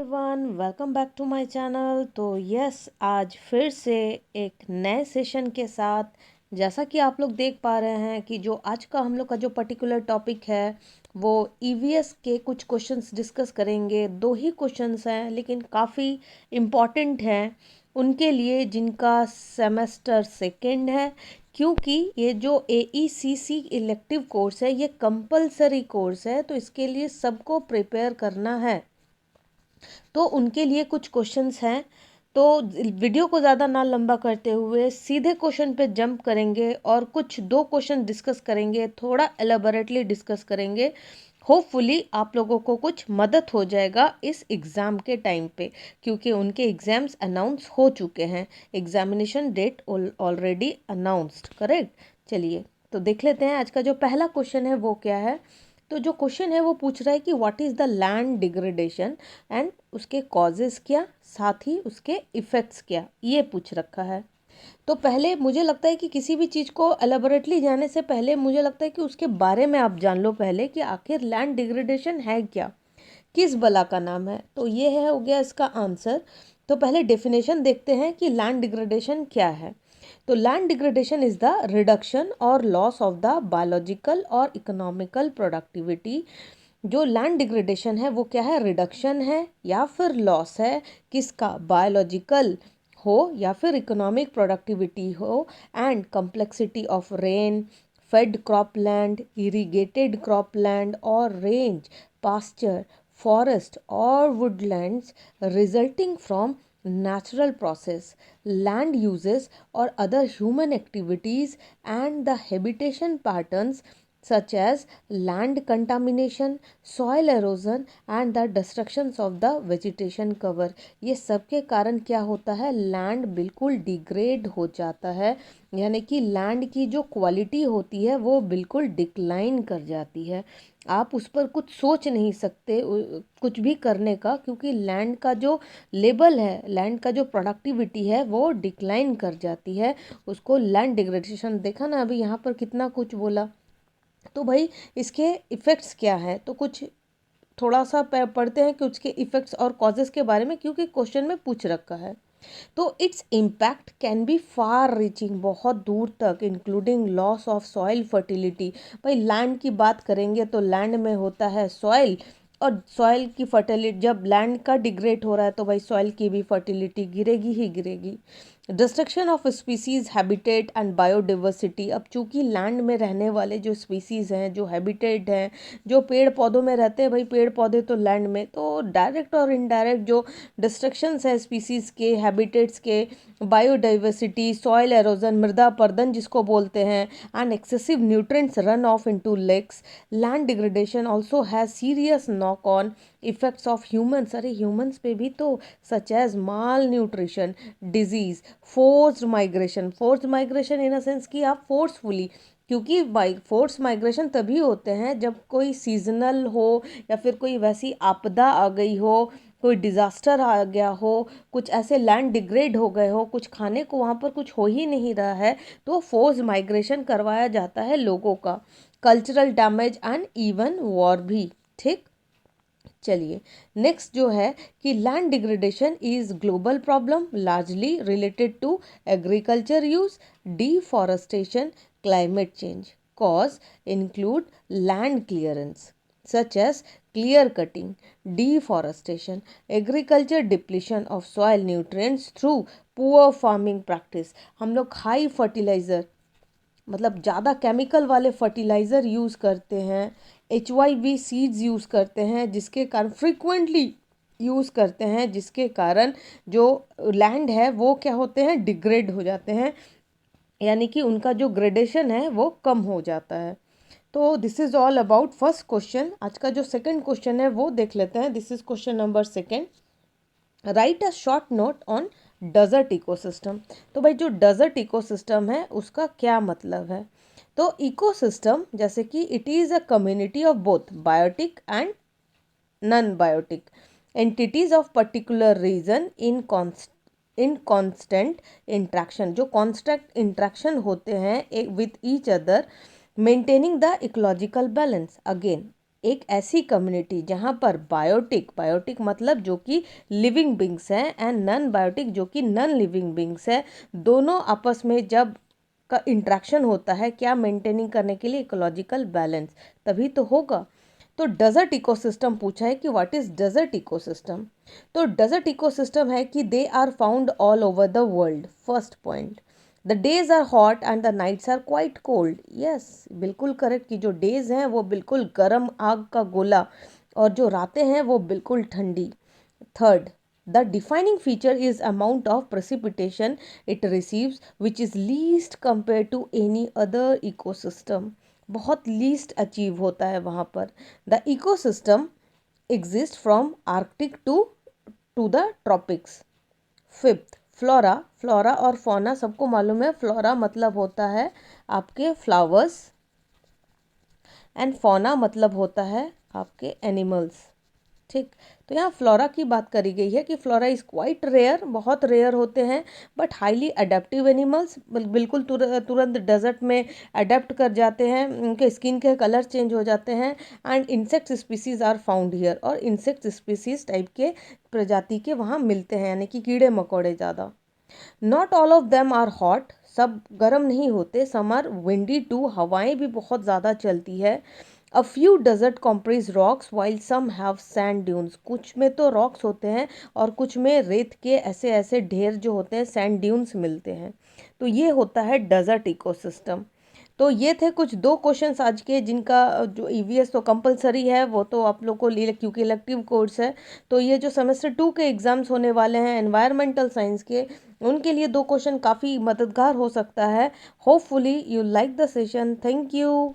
Everyone, welcome back to my channel. तो आज फिर से एक नए सेशन के साथ, जैसा कि आप लोग देख पा रहे हैं कि जो आज का हम लोग का जो पर्टिकुलर टॉपिक है वो ईवीएस के कुछ क्वेश्चंस डिस्कस करेंगे। दो ही क्वेश्चंस हैं लेकिन काफ़ी इम्पॉर्टेंट हैं उनके लिए जिनका सेमेस्टर सेकेंड है, क्योंकि ये जो AECC इलेक्टिव कोर्स है ये कंपलसरी कोर्स है, तो इसके लिए सबको प्रिपेयर करना है। तो उनके लिए कुछ क्वेश्चंस हैं। तो वीडियो को ज़्यादा ना लंबा करते हुए सीधे क्वेश्चन पे जंप करेंगे और कुछ दो क्वेश्चन डिस्कस करेंगे, थोड़ा एलाबोरेटली डिस्कस करेंगे। होपफुली आप लोगों को कुछ मदद हो जाएगा इस एग्ज़ाम के टाइम पे, क्योंकि उनके एग्ज़ाम्स अनाउंस हो चुके हैं। Examination date already announced, correct. चलिए तो देख लेते हैं आज का जो पहला क्वेश्चन है वो क्या है। तो जो क्वेश्चन है वो पूछ रहा है कि what is the land degradation and उसके कॉजेज़ क्या, साथ ही उसके इफ़ेक्ट्स क्या, ये पूछ रखा है। तो पहले मुझे लगता है कि किसी भी चीज़ को एलेबोरेटली जाने से पहले मुझे लगता है कि उसके बारे में आप जान लो पहले कि आखिर लैंड डिग्रेडेशन है क्या, किस बला का नाम है। तो ये है हो गया इसका आंसर। तो पहले डेफिनेशन देखते हैं कि लैंड डिग्रेडेशन क्या है। तो land degradation is the reduction और लॉस ऑफ द बायोलॉजिकल और इकोनॉमिकल प्रोडक्टिविटी। जो लैंड डिग्रेडेशन है वो क्या है, रिडक्शन है या फिर लॉस है, किसका, बायोलॉजिकल हो या फिर इकोनॉमिक प्रोडक्टिविटी हो, and complexity of rain fed cropland, irrigated cropland और range pasture forest or woodlands resulting from natural process, land uses or other human activities, and the habitation patterns such as land contamination, soil erosion and the destructions of the vegetation cover। ये सब के कारण क्या होता है, land बिल्कुल degrade हो जाता है, यानी कि लैंड की जो क्वालिटी होती है वो बिल्कुल डिक्लाइन कर जाती है। आप उस पर कुछ सोच नहीं सकते कुछ भी करने का, क्योंकि लैंड का जो लेवल है, लैंड का जो प्रोडक्टिविटी है वो डिक्लाइन कर जाती है। उसको लैंड डिग्रेडेशन, देखा ना अभी यहाँ पर कितना कुछ बोला। तो भाई इसके इफ़ेक्ट्स क्या है, तो कुछ थोड़ा सा पढ़ते हैं कि उसके इफ़ेक्ट्स और कॉजेज़ के बारे में, क्योंकि क्वेश्चन में पूछ रखा है। तो its impact can be far reaching, बहुत दूर तक, including loss of soil fertility. भाई लैंड की बात करेंगे तो लैंड में होता है सॉइल, और सॉइल की फर्टिलिटी, जब लैंड का डिग्रेड हो रहा है तो भाई सॉइल की भी फर्टिलिटी गिरेगी ही गिरेगी। Destruction of species habitat and biodiversity, अब चूंकि लैंड में रहने वाले जो स्पीसीज़ हैं, जो हैबिटेट हैं, जो पेड़ पौधों में रहते हैं, भाई पेड़ पौधे तो लैंड में, तो डायरेक्ट और इनडायरेक्ट जो डिस्ट्रक्शंस है स्पीसीज़ के, हैबिटेट्स के, बायोडाइवर्सिटी, सॉइल एरोजन, मृदा पर्दन जिसको बोलते हैं, and excessive nutrients run off into lakes. Land degradation also has serious knock on effects of humans, अरे ह्यूमन्स पे भी, तो such as malnutrition, disease, forced migration in a sense कि आप फोर्सफुली, क्योंकि फोर्स माइग्रेशन तभी होते हैं जब कोई सीजनल हो या फिर कोई वैसी आपदा आ गई हो, कोई डिज़ास्टर आ गया हो, कुछ ऐसे लैंड डिग्रेड हो गए हो, कुछ खाने को वहाँ पर कुछ हो ही नहीं रहा है, तो फोर्स माइग्रेशन करवाया जाता है लोगों का। Cultural damage and even war भी, ठीक। चलिए नेक्स्ट जो है कि land degradation is global problem largely related to agriculture use, deforestation, climate change. Cause include land clearance such as clear cutting, deforestation, agriculture depletion of soil nutrients through poor farming practice। हम लोग high fertiliser, मतलब ज़्यादा chemical वाले fertiliser use करते हैं, HYV seeds use करते हैं, जिसके कारण फ्रिक्वेंटली यूज़ करते हैं, जिसके कारण जो लैंड है वो क्या होते हैं, डिग्रेड हो जाते हैं, यानी कि उनका जो ग्रेडेशन है वो कम हो जाता है। तो this is all about first question. आज का जो सेकंड क्वेश्चन है वो देख लेते हैं। This is question number second. Right a short note on desert ecosystem. तो भाई जो डेजर्ट इकोसिस्टम है उसका क्या मतलब है। तो इकोसिस्टम जैसे कि it is a community of both biotic and non biotic entities of particular region in constant interaction, जो कॉन्स्टेंट इंट्रैक्शन होते हैं एक with each other, maintaining the ecological balance. Again एक ऐसी कम्युनिटी जहाँ पर बायोटिक मतलब जो कि लिविंग बींग्स हैं एंड नॉन बायोटिक जो कि नॉन लिविंग बींग्स है, दोनों आपस में जब का इंट्रैक्शन होता है क्या मेंटेनिंग करने के लिए इकोलॉजिकल बैलेंस, तभी तो होगा। तो डेजर्ट इकोसिस्टम पूछा है कि व्हाट इज डेजर्ट इकोसिस्टम। तो डेजर्ट इकोसिस्टम है कि they are found all over the world. First point, the days are hot and the nights are quite cold. Yes, बिल्कुल करेक्ट कि जो डेज हैं वो बिल्कुल गर्म आग का गोला और जो रातें हैं वो बिल्कुल ठंडी। Third, the defining feature is amount of precipitation it receives which is least compared to any other ecosystem। बहुत लीस्ट अचीव होता है वहाँ पर। The ecosystem exist from Arctic to the tropics. Fifth, flora. Flora और fauna सबको मालूम है, flora मतलब होता है आपके फ्लावर्स एंड फौना मतलब होता है आपके एनिमल्स। ठीक, तो यहाँ फ्लोरा की बात करी गई है कि फ्लोरा इज़ क्वाइट रेयर, बहुत रेयर होते हैं, बट हाईली अडेप्टिव एनिमल्स, बिल्कुल तुरंत डेजर्ट में अडेप्ट कर जाते हैं, उनके स्किन के कलर चेंज हो जाते हैं। And insect species are found here, और इंसेक्ट स्पीसीज टाइप के प्रजाति के वहाँ मिलते हैं, यानी कि कीड़े मकोड़े ज़्यादा। Not all of them are hot, सब गर्म नहीं होते, सम आर विंडी टू, हवाएं भी बहुत ज़्यादा चलती है। A few desert comprise rocks while some have sand dunes, कुछ में तो रॉक्स होते हैं और कुछ में रेत के ऐसे ऐसे ढेर जो होते हैं सैंड ड्यून्स मिलते हैं। तो ये होता है डेजर्ट इकोसिस्टम। तो ये थे कुछ दो क्वेश्चंस आज के, जिनका जो ईवीएस तो कंपलसरी है, वो तो आप लोग को लिए क्योंकि इलेक्टिव कोर्स है। तो ये जो सेमेस्टर 2 के एग्जाम्स होने वाले हैं एनवायरमेंटल साइंस के, उनके लिए दो क्वेश्चन काफ़ी मददगार हो सकता है। Hopefully you like the session. Thank you.